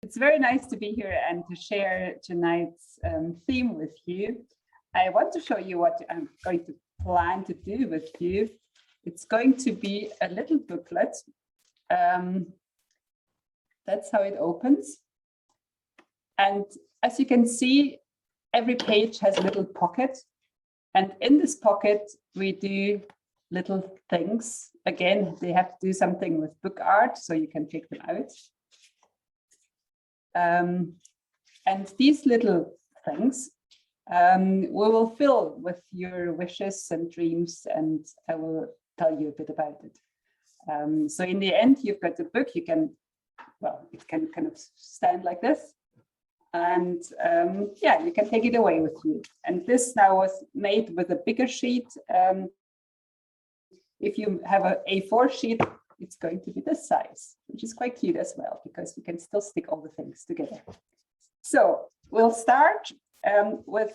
It's very nice to be here and to share tonight's theme with you. I want to show you what I'm going to plan to do with you. It's going to be a little booklet. That's how it opens. And as you can see, every page has a little pocket. And in this pocket, we do little things. Again, they have to do something with book art, so you can take them out. And these little things we will fill with your wishes and dreams, and I will tell you a bit about it. So in the end, you've got the book. You can, well, it can kind of stand like this. And yeah, you can take it away with you. And this now was made with a bigger sheet. If you have an A4 sheet, it's going to be this size, which is quite cute as well, because you can still stick all the things together. So we'll start with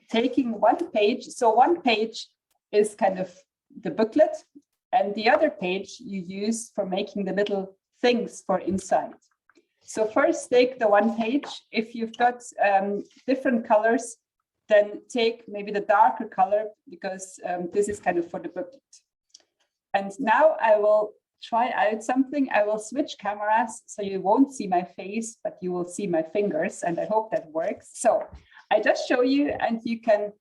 taking one page. So one page is kind of the booklet, and the other page you use for making the little things for inside. So first take the one page. If you've got different colors, then take maybe the darker color, because this is kind of for the booklet. And now I will try out something. I will switch cameras, so you won't see my face, but you will see my fingers, and I hope that works. So I just show you, and you can,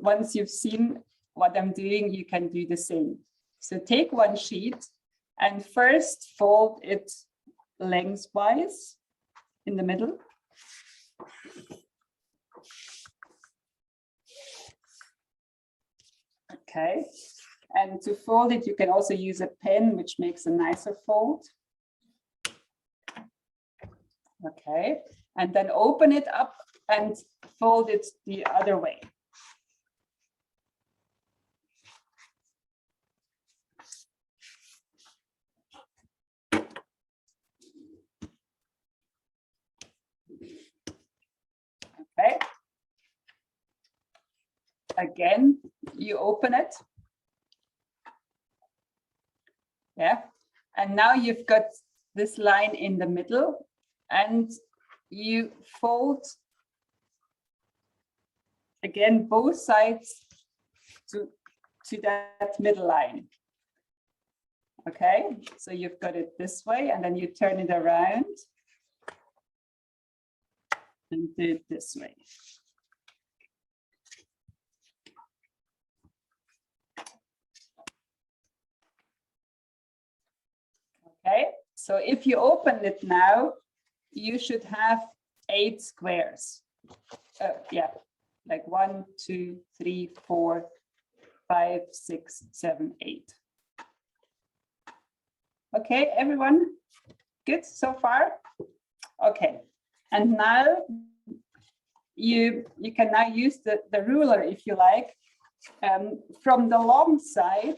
once you've seen what I'm doing, you can do the same. So take one sheet and first fold it lengthwise in the middle. Okay. And to fold it, you can also use a pen, which makes a nicer fold. Okay, and then open it up and fold it the other way. Okay. Again, you open it. Yeah, and now you've got this line in the middle, and you fold again both sides to that middle line. Okay, so you've got it this way, and then you turn it around and do it this way. Okay, so if you open it now, you should have 8 squares. Yeah, like 1, 2, 3, 4, 5, 6, 7, 8. Okay, everyone, good so far? Okay, and now you can now use the ruler if you like. From the long side,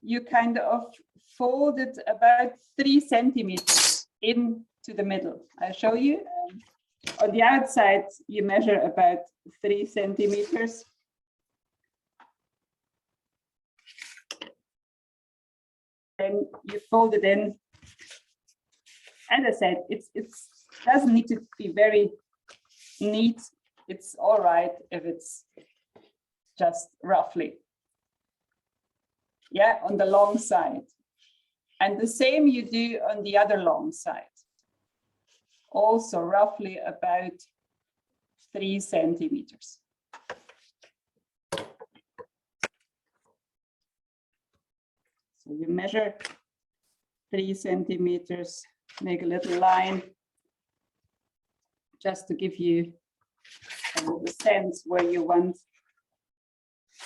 you kind of fold it about 3 centimeters into the middle. I'll show you. On the outside, you measure about 3 centimeters. Then you fold it in. As I said, it doesn't need to be very neat. It's all right if it's just roughly. Yeah, on the long side. And the same you do on the other long side. Also roughly about 3 centimeters. So you measure 3 centimeters, make a little line, just to give you a little sense where you want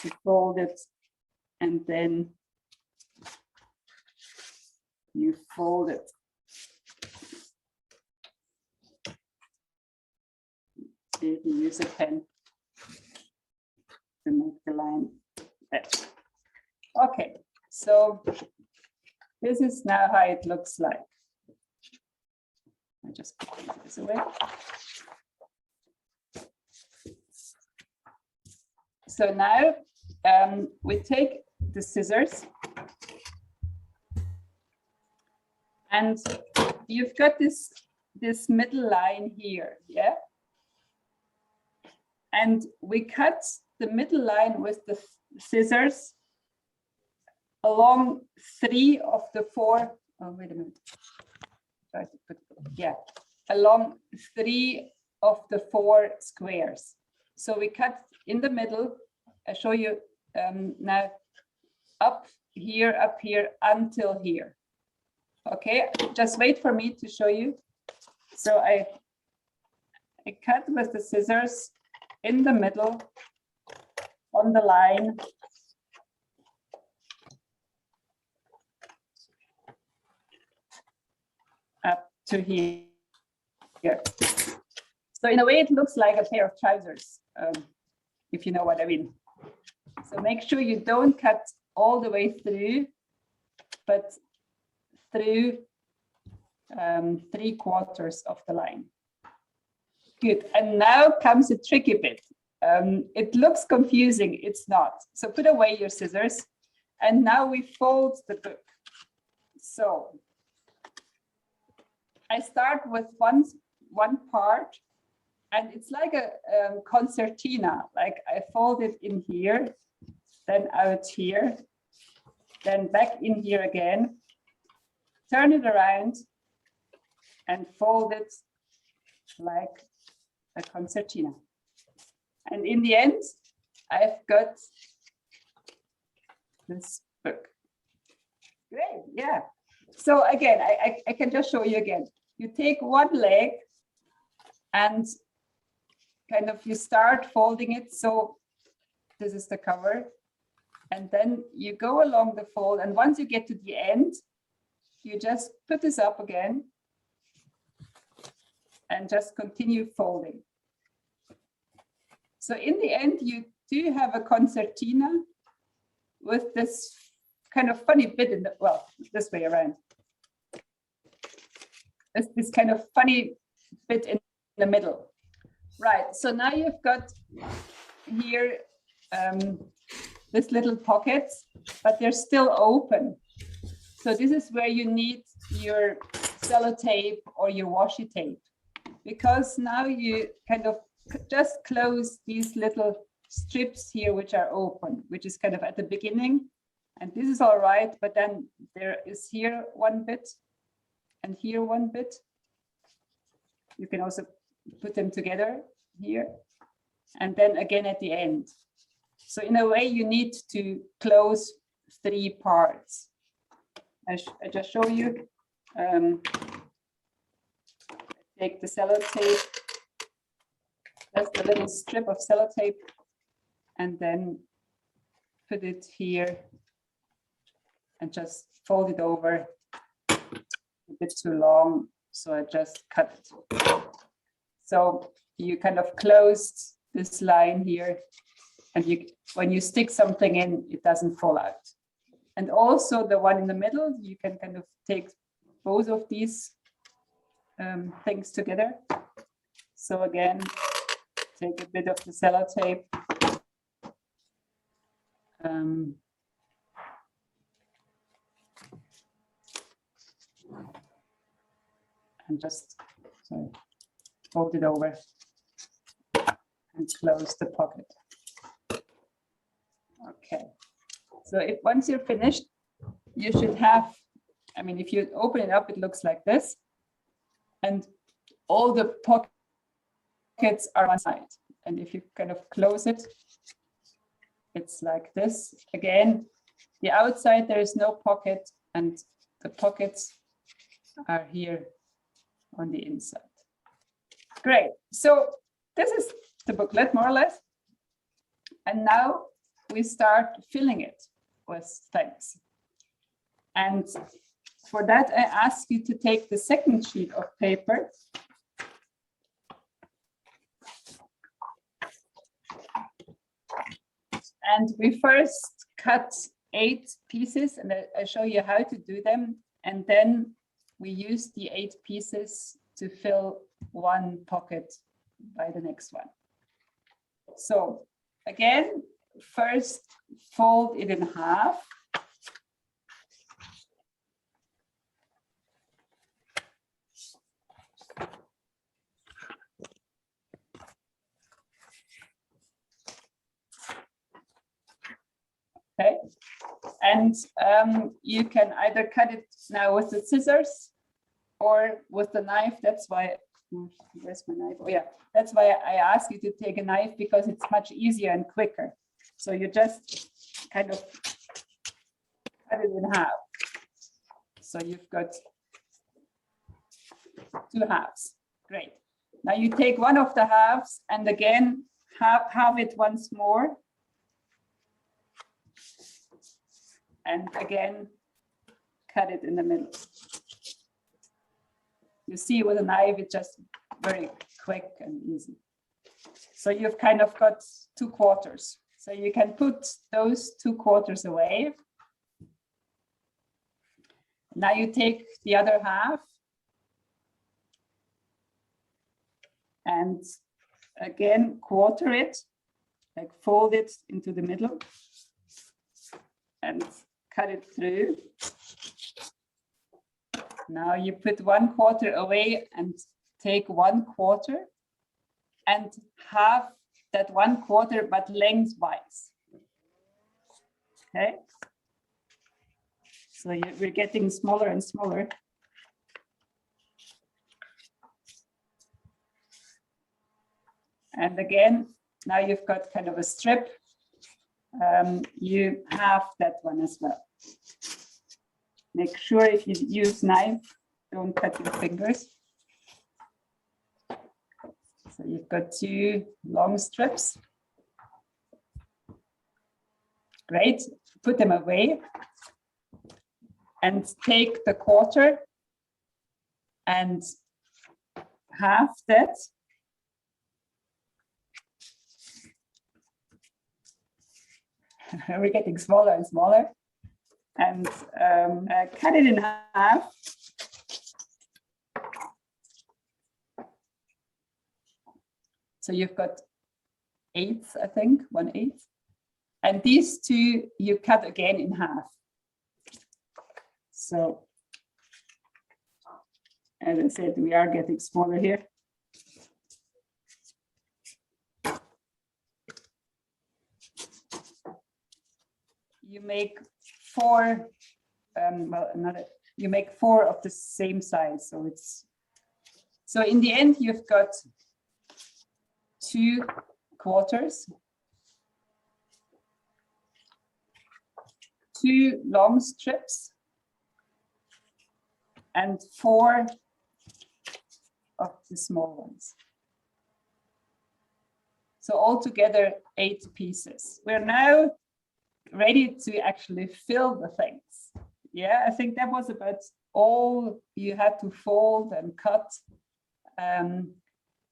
to fold it, and then you fold it. You can use a pen to make the line better. Okay, so this is now how it looks like. I just put this away. So now we take the scissors, and you've got this this middle line here, yeah? And we cut the middle line with the scissors along 3 of the 4, oh, wait a minute. Try to put, yeah, along 3 of the 4 squares. So we cut in the middle. I show you now up here until here. Okay, just wait for me to show you. So I cut with the scissors in the middle on the line. Up to here. So in a way, it looks like a pair of trousers, if you know what I mean. So make sure you don't cut all the way through, but through 3/4 of the line. Good. And now comes a tricky bit. It looks confusing. It's not. So put away your scissors. And now we fold the book. So I start with one part, and it's like a concertina. Like I fold it in here, then out here, then back in here again, turn it around, and fold it like a concertina. And in the end, I've got this book. Great, yeah. So again, I can just show you again. You take one leg and kind of you start folding it. So this is the cover. And then you go along the fold. And once you get to the end, you just put this up again and just continue folding. So in the end, you do have a concertina with this kind of funny bit in the, well, this way around. This kind of funny bit in the middle. Right, so now you've got here this little pockets, but they're still open. So this is where you need your sellotape or your washi tape, because now you kind of just close these little strips here, which are open, which is kind of at the beginning. And this is all right, but then there is here one bit and here one bit. You can also put them together here and then again at the end. So in a way, you need to close 3 parts. I just show you. Take the sellotape, just a little strip of sellotape, and then put it here and just fold it over. A bit too long, so I just cut it. So you kind of closed this line here, and when you stick something in, it doesn't fall out. And also the one in the middle, you can kind of take both of these things together. So again, take a bit of the sellotape. And just fold it over and close the pocket. Okay, so if once you're finished, you should have, I mean, if you open it up, it looks like this. And all the pockets are on one side. And if you kind of close it, it's like this. Again, the outside, there is no pocket, and the pockets are here on the inside. Great. So this is the booklet, more or less. And now we start filling it with things. And for that, I ask you to take the second sheet of paper. And we first cut 8 pieces, and I show you how to do them. And then we use the 8 pieces to fill one pocket by the next one. So again, first fold it in half. And you can either cut it now with the scissors or with the knife. That's why, where's my knife? Oh yeah, that's why I ask you to take a knife, because it's much easier and quicker. So you just kind of cut it in half. So you've got 2 halves. Great. Now you take one of the halves and again halve it once more. And again, cut it in the middle. You see, with a knife, it's just very quick and easy. So you've kind of got 2 quarters. So you can put those 2 quarters away. Now you take the other half and again quarter it, like fold it into the middle and cut it through. Now you put 1 quarter away and take 1 quarter and halve that 1 quarter, but lengthwise. Okay. So we're getting smaller and smaller. And again, now you've got kind of a strip. You have that one as well. Make sure if you use knife, don't cut your fingers. So you've got 2 long strips. Great, put them away. And take the quarter and half that. We're getting smaller and smaller. And cut it in half. So you've got 8, I think, 1/8. And these 2 you cut again in half. So, as I said, we are getting smaller here. You make 4, you make 4 of the same size. So in the end, you've got 2 quarters, 2 long strips, and 4 of the small ones. So altogether 8 pieces. We're now ready to actually fill the things. Yeah, I think that was about all you had to fold and cut.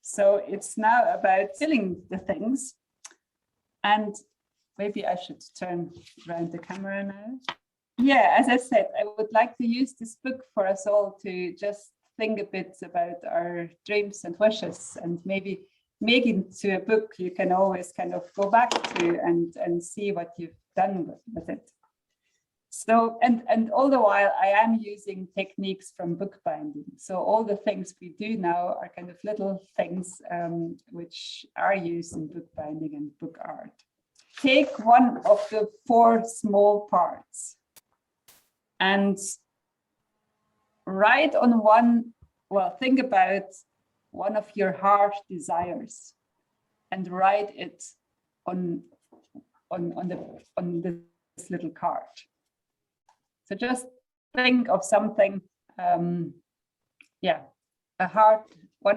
So it's now about filling the things. And maybe I should turn around the camera now. Yeah, as I said, I would like to use this book for us all to just think a bit about our dreams and wishes, and maybe make it into a book you can always kind of go back to and see what you've done with it. So, and all the while I am using techniques from bookbinding. So all the things we do now are kind of little things which are used in bookbinding and book art. Take one of the 4 small parts and write on one, well, think about one of your heart desires and write it on this little card. So just think of something, one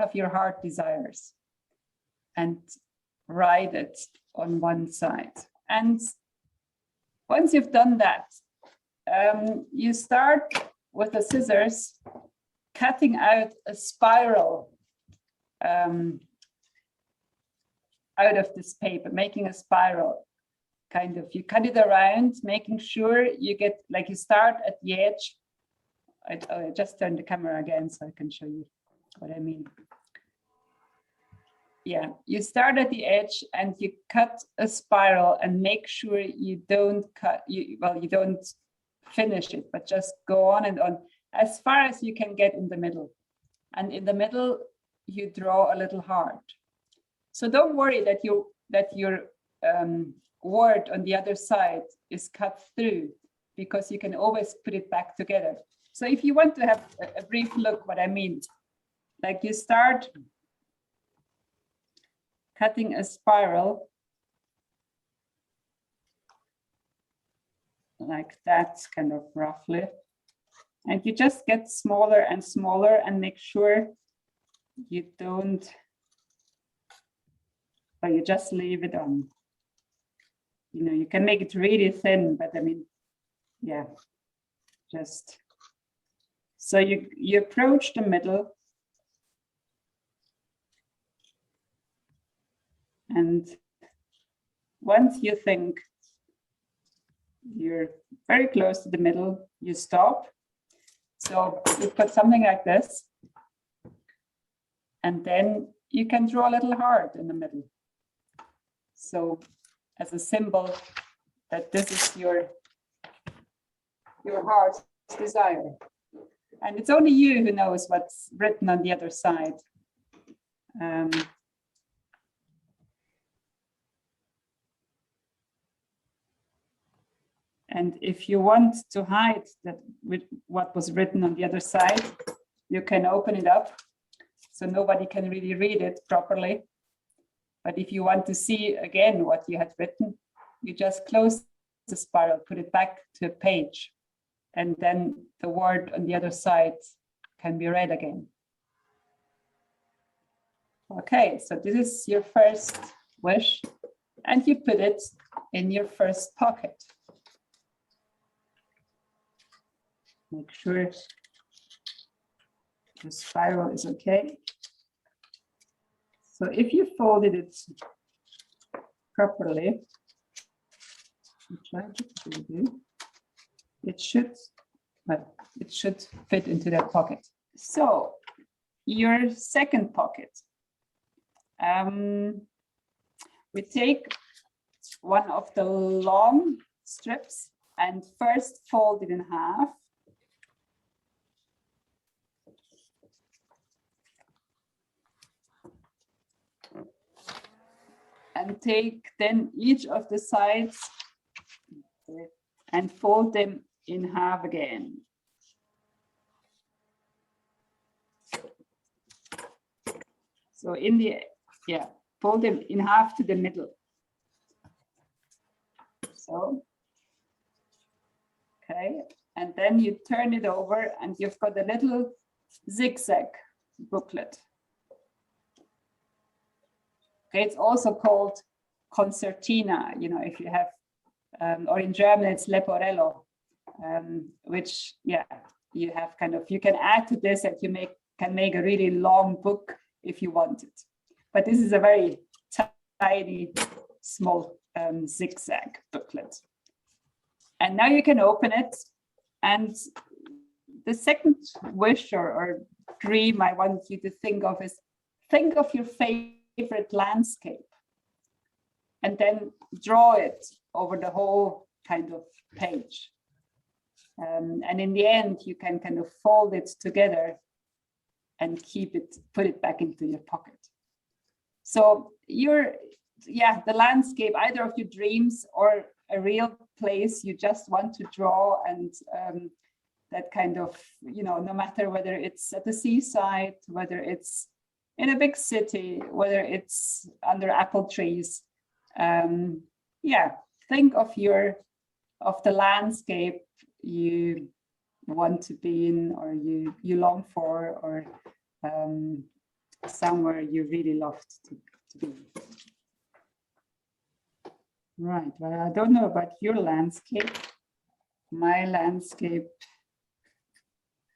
of your heart desires, and write it on one side. And once you've done that, you start with the scissors cutting out a spiral out of this paper, making a spiral. Kind of, you cut it around, making sure you get, like, you start at the edge. I just turned the camera again so I can show you what I mean. Yeah, you start at the edge and you cut a spiral and make sure you don't cut, you don't finish it, but just go on and on as far as you can get in the middle. And in the middle, you draw a little heart. So don't worry that your word on the other side is cut through, because you can always put it back together. So if you want to have a brief look what I mean, like you start cutting a spiral like that, kind of roughly, and you just get smaller and smaller and make sure you don't, but you just leave it on. You know, you can make it really thin, but I mean, yeah, just so you approach the middle, and once you think you're very close to the middle, you stop. So you've got something like this, and then you can draw a little heart in the middle. So as a symbol that this is your heart's desire. And it's only you who knows what's written on the other side. And if you want to hide that with what was written on the other side, you can open it up so nobody can really read it properly. But if you want to see again what you had written, you just close the spiral, put it back to a page, and then the word on the other side can be read again. Okay, so this is your first wish, and you put it in your first pocket. Make sure the spiral is okay. So if you folded it properly, try to do it should, well, it should fit into that pocket. So your second pocket, we take one of the long strips and first fold it in half. And take then each of the sides and fold them in half again. So in the, yeah, fold them in half to the middle. So, okay, and then you turn it over and you've got a little zigzag booklet. Okay, it's also called Concertina, you know, if you have, or in German it's Leporello, which, yeah, you have kind of, you can add to this and you can make a really long book if you want it. But this is a very tiny, small zigzag booklet. And now you can open it. And the second wish or dream I want you to think of is, think of your favorite landscape and then draw it over the whole kind of page. And in the end, you can kind of fold it together and keep it, put it back into your pocket. So the landscape, either of your dreams or a real place you just want to draw, and that kind of, you know, no matter whether it's at the seaside, whether it's in a big city, whether it's under apple trees, think of the landscape you want to be in, or you long for, or somewhere you really love to be. Right, well, I don't know about your landscape. My landscape,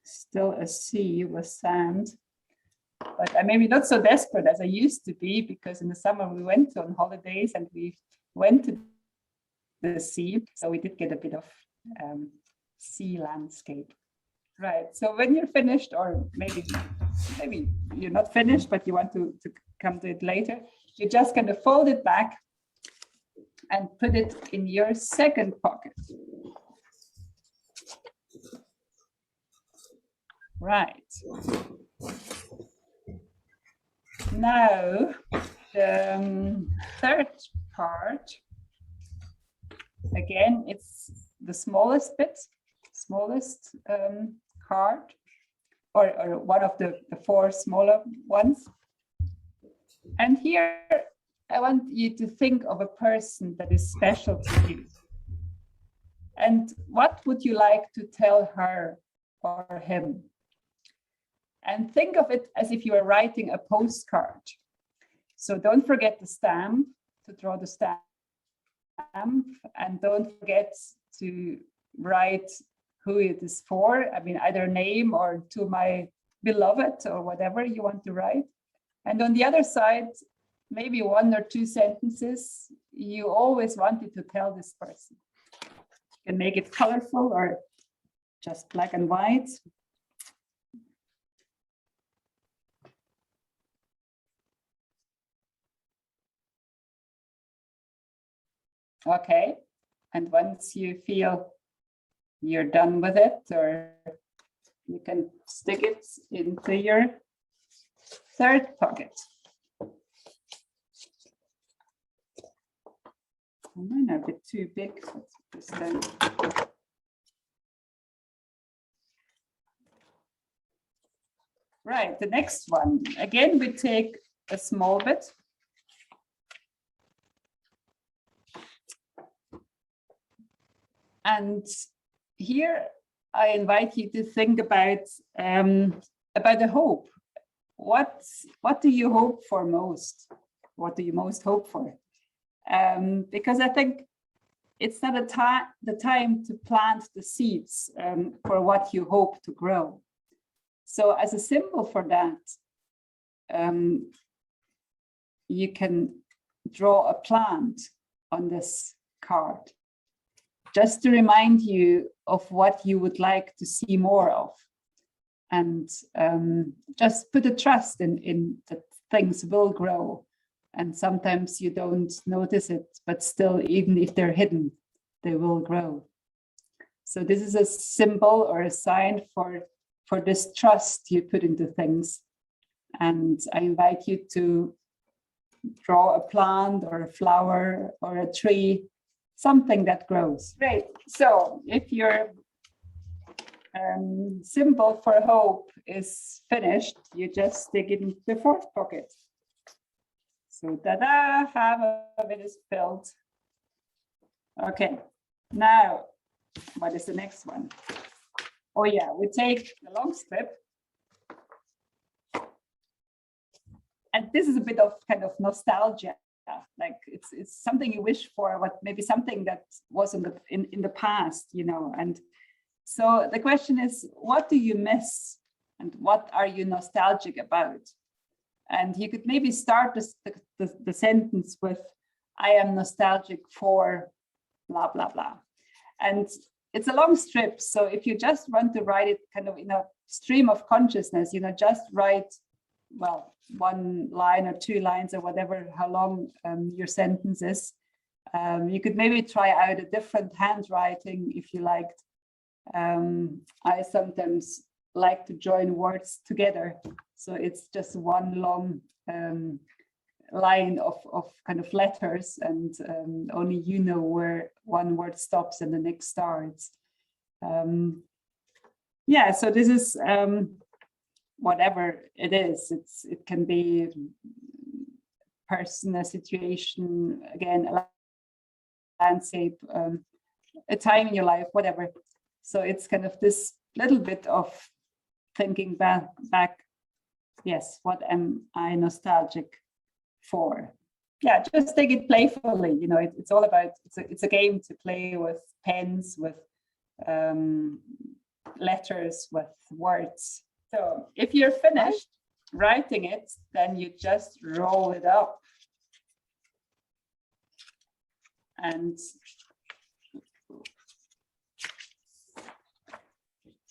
still a sea with sand. But I'm maybe not so desperate as I used to be, because in the summer we went on holidays and we went to the sea. So we did get a bit of sea landscape. Right, so when you're finished, or maybe you're not finished, but you want to come to it later, you're just going to fold it back and put it in your second pocket. Right. Now, the third part, again, it's the smallest bit, smallest card, or one of the 4 smaller ones. And here I want you to think of a person that is special to you. And what would you like to tell her or him? And think of it as if you were writing a postcard. So don't forget the stamp, to draw the stamp, and don't forget to write who it is for. I mean, either name or to my beloved or whatever you want to write. And on the other side, maybe 1 or 2 sentences you always wanted to tell this person. You can make it colorful or just black and white. Okay, and once you feel you're done with it, or you can stick it into your 3rd pocket. Mine are a bit too big. Let's put this down. Right, the next one. Again, we take a small bit. And here I invite you to think about the hope. What do you hope for most? What do you most hope for? Because I think it's not the time to plant the seeds for what you hope to grow. So as a symbol for that, you can draw a plant on this card, just to remind you of what you would like to see more of. And just put a trust in that things will grow. And sometimes you don't notice it, but still, even if they're hidden, they will grow. So this is a symbol or a sign for this trust you put into things. And I invite you to draw a plant or a flower or a tree, something that grows. Great. So if your symbol for hope is finished, you just stick it into the 4th pocket. So ta-da, half of it is filled. Okay, now what is the next one? Oh yeah, we take the long strip. And this is a bit of kind of nostalgia. Like it's something you wish for, what maybe something that was in the past, you know. And so the question is, what do you miss and what are you nostalgic about? And you could maybe start the sentence with, I am nostalgic for blah, blah, blah. And it's a long strip. So if you just want to write it kind of in a stream of consciousness, you know, just write, well, 1 line or 2 lines or whatever, how long your sentence is. You could maybe try out a different handwriting if you liked. I sometimes like to join words together. So it's just 1 long line of kind of letters, and only you know where one word stops and the next starts. Yeah, so this is whatever it is. It can be person, a situation, again, a landscape, a time in your life, whatever. So it's kind of this little bit of thinking back, yes, what am I nostalgic for? Yeah, just take it playfully. You know, it's all about, it's a game to play with pens, with letters, with words. So if you're finished writing it, then you just roll it up. And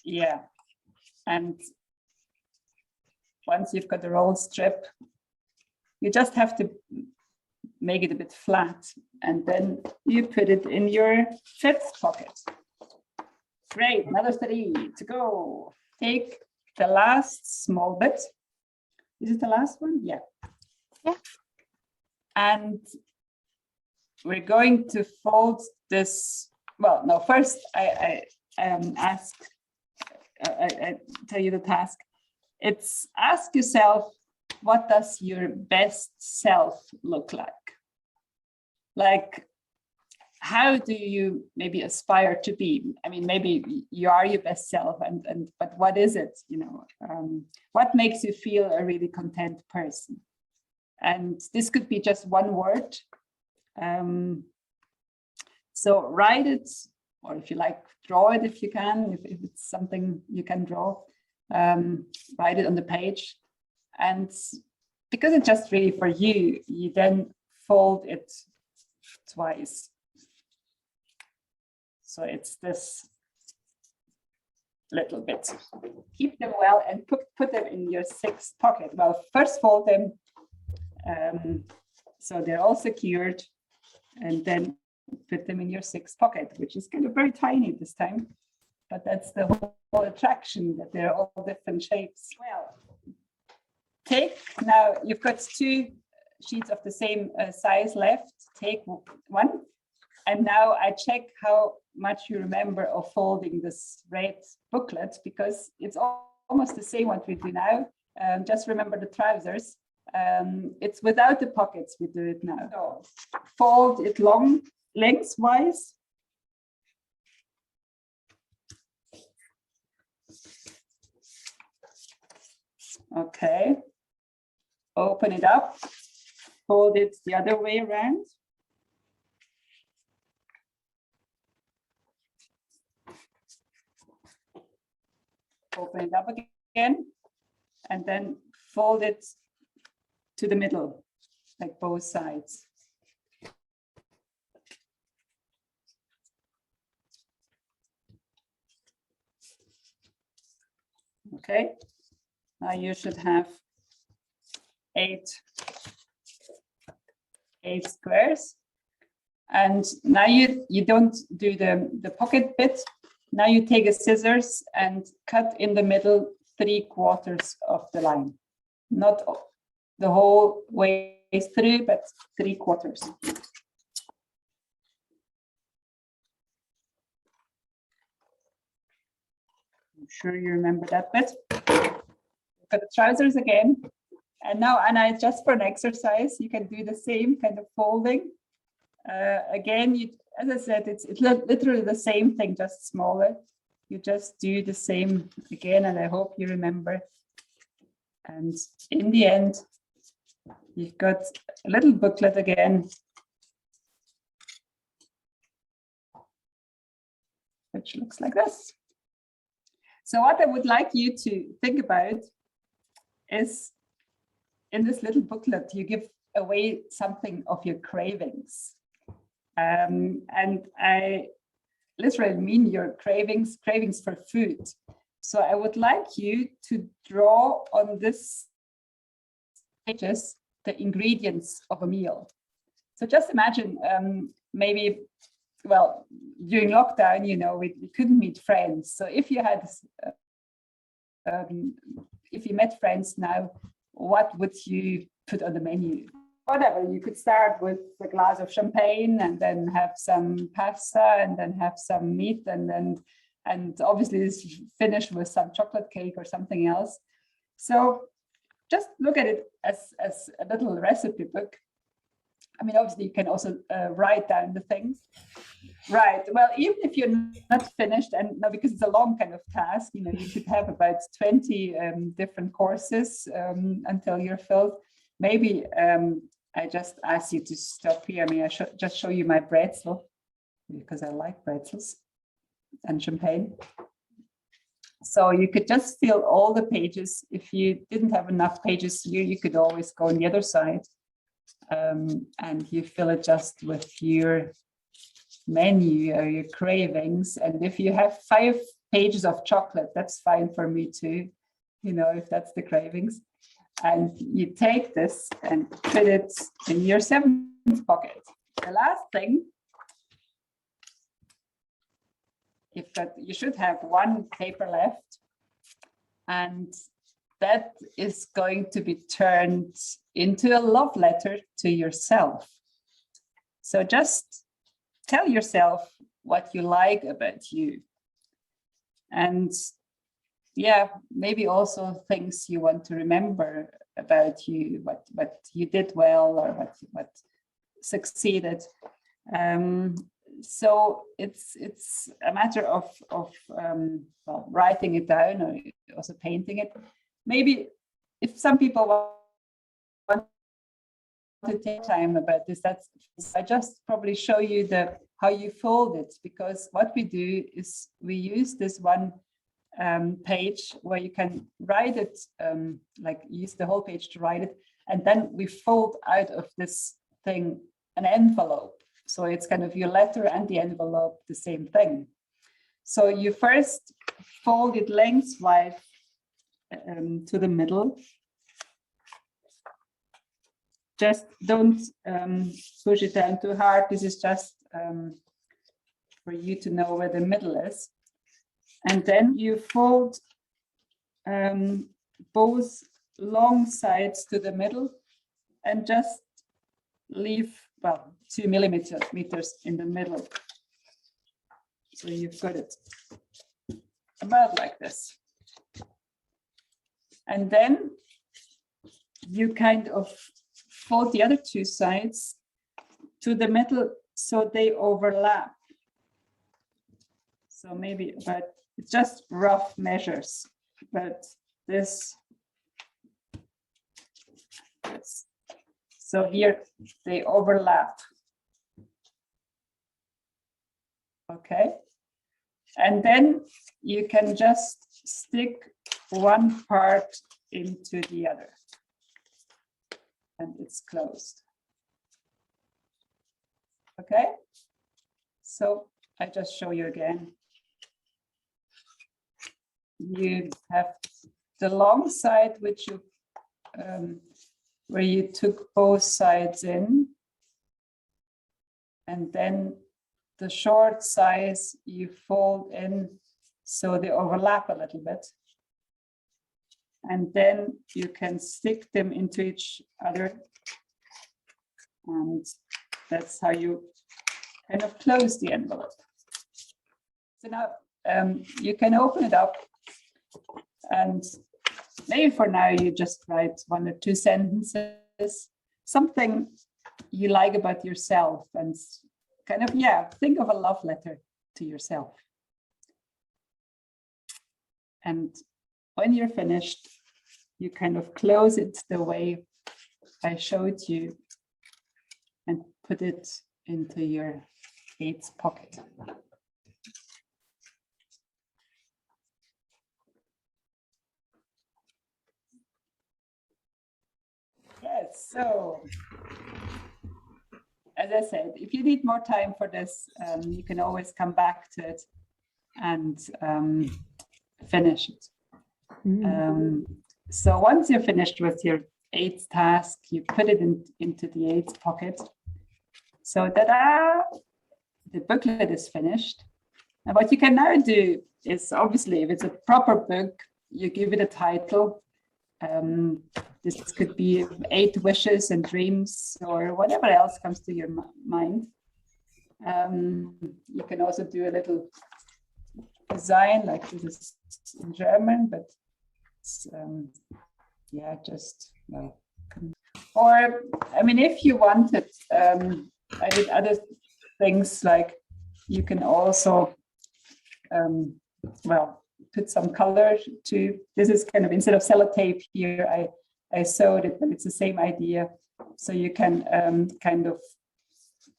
yeah, and once you've got the roll strip, you just have to make it a bit flat, and then you put it in your 5th pocket. Great, another 3 to go. Take the last small bit. Is it the last one? Yeah. Yeah. And we're going to fold this well, no, first I tell you the task. It's ask yourself, what does your best self look like? Like, how do you maybe aspire to be? I mean, maybe you are your best self, but what is it? You know, what makes you feel a really content person? And this could be just one word. So write it, or if you like, draw it if you can, if it's something you can draw, write it on the page. And because it's just really for you, you then fold it twice. So it's this little bit. Keep them well and put them in your sixth pocket. Well, first fold them so they're all secured, and then put them in your sixth pocket, which is kind of very tiny this time, but that's the whole attraction, that they're all different shapes. Well, now you've got 2 sheets of the same size left. Take one, and now I check how much you remember of folding this red booklet, because it's almost the same what we do now. Just remember the trousers. It's without the pockets we do it now. So fold it lengthwise. Okay. Open it up. Fold it the other way around. Open it up again, and then fold it to the middle, like both sides. Okay, now you should have 8 squares. And now you don't do the pocket bit. Now you take a scissors and cut in the middle 3/4 of the line. Not the whole way through, but 3/4. I'm sure you remember that bit. For the trousers again. And now, Anna, just for an exercise, you can do the same kind of folding. Again, as I said, it's literally the same thing, just smaller. You just do the same again, and I hope you remember. And in the end, you've got a little booklet again, which looks like this. So what I would like you to think about is, in this little booklet, you give away something of your cravings. And I literally mean your cravings for food. So I would like you to draw on this pages the ingredients of a meal. So just imagine, maybe, well, during lockdown, you know, we couldn't meet friends. So if you had, if you met friends now, what would you put on the menu? Whatever, you could start with a glass of champagne, and then have some pasta, and then have some meat, and obviously finish with some chocolate cake or something else. So just look at it as a little recipe book. I mean, obviously you can also write down the things. Right, well, even if you're not finished, and no, because it's a long kind of task, you know, you could have about 20 different courses until you're filled. Maybe I just ask you to stop here. I mean, I should just show you my pretzel, because I like pretzels and champagne. So you could just fill all the pages. If you didn't have enough pages here, you could always go on the other side, and you fill it just with your menu or your cravings. And if you have 5 pages of chocolate, that's fine for me too, you know, if that's the cravings. And you take this and put it in your 7th pocket. The last thing, you should have 1 paper left, and that is going to be turned into a love letter to yourself. So just tell yourself what you like about you. And yeah, maybe also things you want to remember about you, what you did well or what succeeded. So it's a matter of well, writing it down or also painting it. Maybe if some people want to take time about this, I just probably show you how you fold it, because what we do is we use this one page where you can write it, like use the whole page to write it, and then we fold out of this thing an envelope. So it's kind of your letter and the envelope, the same thing. So you first fold it lengthwise to the middle. Just don't push it down too hard. This is just for you to know where the middle is. And then you fold both long sides to the middle and just leave, well, 2 millimeters in the middle. So you've got it about like this. And then you kind of fold the other 2 sides to the middle so they overlap. So maybe about, it's just rough measures, but this. So here they overlap. Okay. And then you can just stick one part into the other. And it's closed. Okay. So I just show you again. You have the long side, which you where you took both sides in, and then the short size you fold in so they overlap a little bit, and then you can stick them into each other, and that's how you kind of close the envelope. So now you can open it up, and maybe for now you just write 1 or 2 sentences, something you like about yourself, and kind of, yeah, think of a love letter to yourself. And when you're finished, you kind of close it the way I showed you and put it into your 8th pocket. Yes, so as I said, if you need more time for this, you can always come back to it and finish it. So once you're finished with your 8th task, you put it into the 8th pocket. So ta-da, the booklet is finished. And what you can now do is, obviously, if it's a proper book, you give it a title. This could be 8 wishes and dreams, or whatever else comes to your mind. You can also do a little design, like this is in German, but it's, yeah, just, well. Or, I mean, if you wanted, I did other things, like you can also, well, put some color to, this is kind of, instead of sellotape here, I sewed it, but it's the same idea. So you can kind of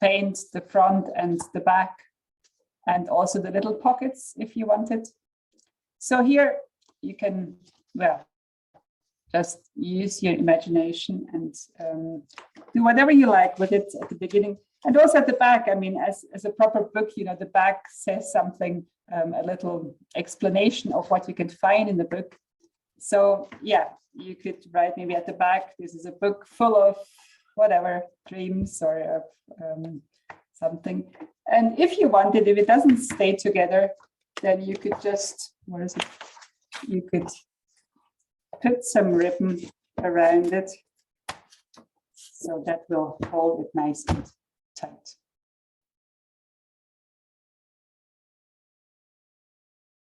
paint the front and the back, and also the little pockets if you wanted. So here you can, well, just use your imagination and do whatever you like with it at the beginning. And also at the back, I mean, as a proper book, you know, the back says something, a little explanation of what you can find in the book. So yeah, you could write maybe at the back, this is a book full of whatever, dreams or something. And if you wanted, if it doesn't stay together, then you could just, where is it? You could put some ribbon around it, so that will hold it nice and tight.